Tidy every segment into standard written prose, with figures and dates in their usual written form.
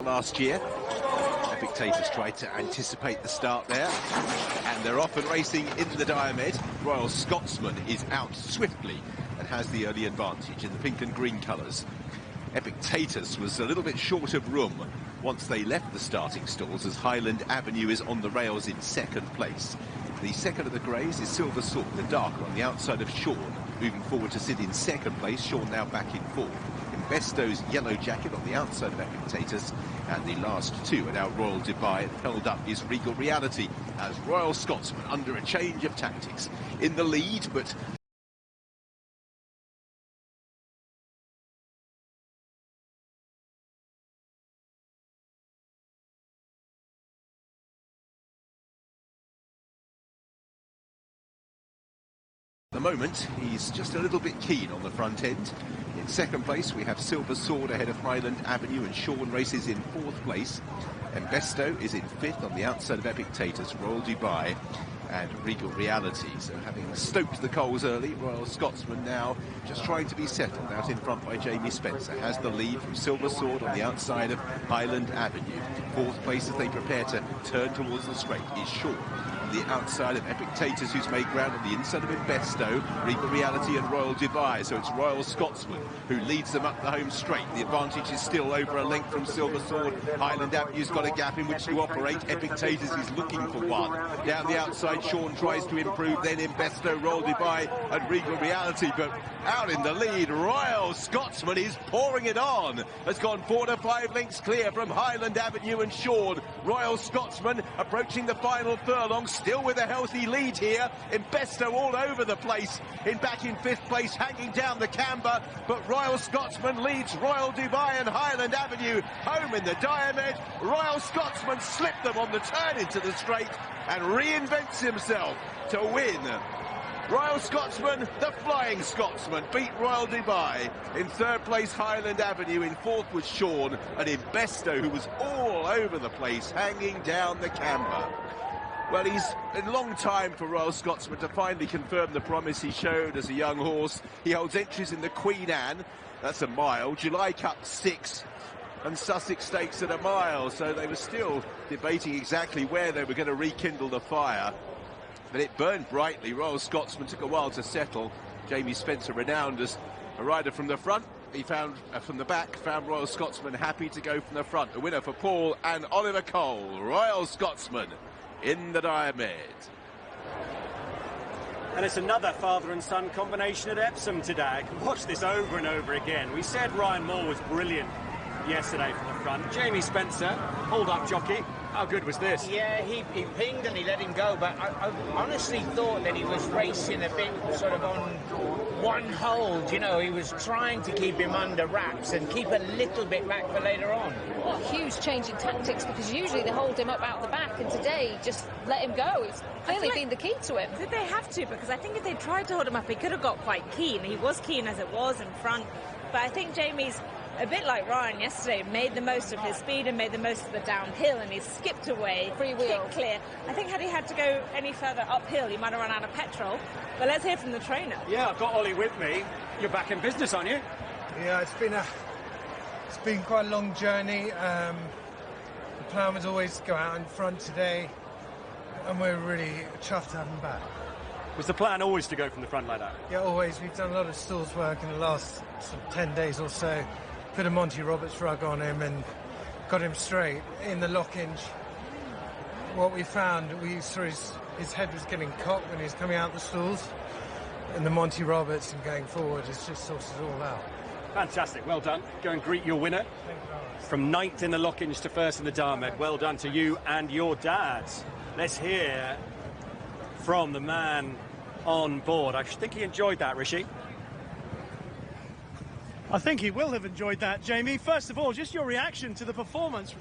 last year. Epictators tried to anticipate the start there, and they're off and racing in the Diomed. Royal Scotsman is out swiftly and has the early advantage in the pink and green colours. Epictators was a little bit short of room once they left the starting stalls, as Highland Avenue is on the rails in second place. The second of the greys is Silver Sword, the darker on the outside of Sean, moving forward to sit in second place. Sean now back in fourth. Besto's yellow jacket on the outside of Epictators, and the last two are now Royal Dubai. Held up is Regal Reality as Royal Scotsman under a change of tactics in the lead, but at the moment he's just a little bit keen on the front end. In second place we have Silver Sword ahead of Highland Avenue, and Sean races in fourth place. And Besto is in fifth on the outside of Epictators, Royal Dubai and Regal Reality. So having stoked the coals early, Royal Scotsman now just trying to be settled. Out in front by Jamie Spencer, has the lead from Silver Sword on the outside of Highland Avenue. Fourth place as they prepare to turn towards the straight is Sean. The outside of Epictators, who's made ground on the inside of Besto, Regal Reality and Royal Dubai. So it's Royal Scotsman who leads them up the home straight. The advantage is still over a length from Silver Sword. Highland Avenue's got a gap in which to operate. Epictators is looking for one. Down the outside, Sean tries to improve, then Besto, Royal Dubai and Regal Reality. But out in the lead, Royal Scotsman is pouring it on. Has gone 4 to 5 lengths clear from Highland Avenue and Sean. Royal Scotsman approaching the final furlong, still with a healthy lead here. Besto all over the place, back in fifth place, hanging down the camber. But Royal Scotsman leads Royal Dubai and Highland Avenue home in the Diomed. Royal Scotsman slipped them on the turn into the straight and reinvents himself to win. Royal Scotsman, the Flying Scotsman, beat Royal Dubai. In third place, Highland Avenue. In fourth was Sean, and Besto, who was all over the place, hanging down the camber. Well, he's a long time for Royal Scotsman to finally confirm the promise he showed as a young horse. He holds entries in the Queen Anne, that's a mile, July Cup 6, and Sussex Stakes at a mile. So they were still debating exactly where they were going to rekindle the fire. But it burned brightly. Royal Scotsman took a while to settle. Jamie Spencer, renowned as a rider from the front, he found from the back, found Royal Scotsman happy to go from the front. A winner for Paul and Oliver Cole. Royal Scotsman in the Diomed. And it's another father and son combination at Epsom today. I can watch this over and over again. We said Ryan Moore was brilliant yesterday from the front. Jamie Spencer, hold-up jockey. How good was this? Yeah, he pinged and he let him go, but I honestly thought that he was racing a bit sort of on one hold. You know, he was trying to keep him under wraps and keep a little bit back for later on. What a huge change in tactics, because usually they hold him up out the back, and today just let him go. It's clearly been the key to him. Did they have to? Because I think if they tried to hold him up, he could have got quite keen. He was keen as it was in front, but I think Jamie's a bit like Ryan yesterday, made the most of his speed and made the most of the downhill, and he skipped away, free wheel, kick clear. I think had he had to go any further uphill, he might have run out of petrol. But let's hear from the trainer. Yeah, I've got Ollie with me. You're back in business, aren't you? Yeah, it's been quite a long journey. The plan was always to go out in front today, and we're really chuffed to have him back. Was the plan always to go from the front like that? Yeah, always. We've done a lot of stalls work in the last sort of 10 days or so. Put a Monty Roberts rug on him and got him straight in the lock-inch. What we found, we saw his head was getting cocked when he was coming out the stalls, and the Monty Roberts and going forward has just sorted it all out. Fantastic, well done. Go and greet your winner. From 9th in the lock-inch to 1st in the Diomed. Well done to you and your dads. Let's hear from the man on board. I think he enjoyed that, Rishi. I think he will have enjoyed that, Jamie. First of all, just your reaction to the performance.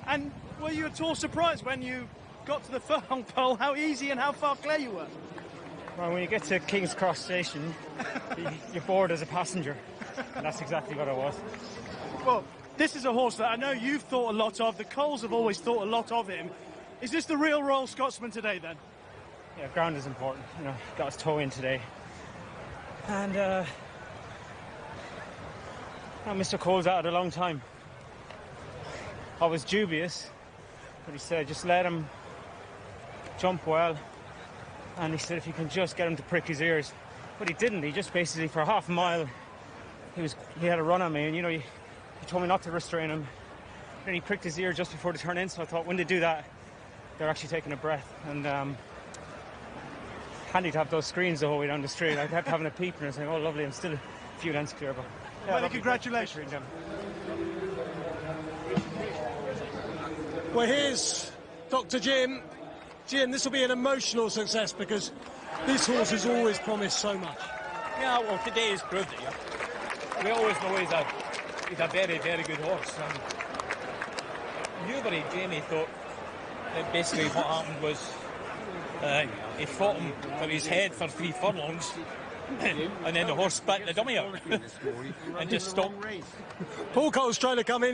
And were you at all surprised when you got to the furlong pole how easy and how far clear you were? Well, when you get to King's Cross Station, you're bored as a passenger. And that's exactly what I was. Well, this is a horse that I know you've thought a lot of. The Coles have always thought a lot of him. Is this the real Royal Scotsman today, then? Yeah, ground is important. You know, got his toe in today. And, Mr. Cole's out at a long time. I was dubious, but he said just let him jump well, and he said if you can just get him to prick his ears. But he didn't. He just basically for half a mile he had a run on me, and you know he told me not to restrain him. Then he pricked his ear just before the turn in, so I thought when they do that they're actually taking a breath. And handy to have those screens the whole way down the straight. I kept having a peep and I was saying, oh lovely, I'm still a few lengths clear. But yeah, well, congratulations. Well, here's Dr. Jim. Jim, this will be an emotional success because this horse has always promised so much. Yeah, well, today has proved it. Yeah. We always know he's a very, very good horse. Newbury, Jamie thought that basically what happened was he fought him for his head for 3 furlongs and then the horse spat the dummy out and just stopped. Paul Cole's trying to come in here.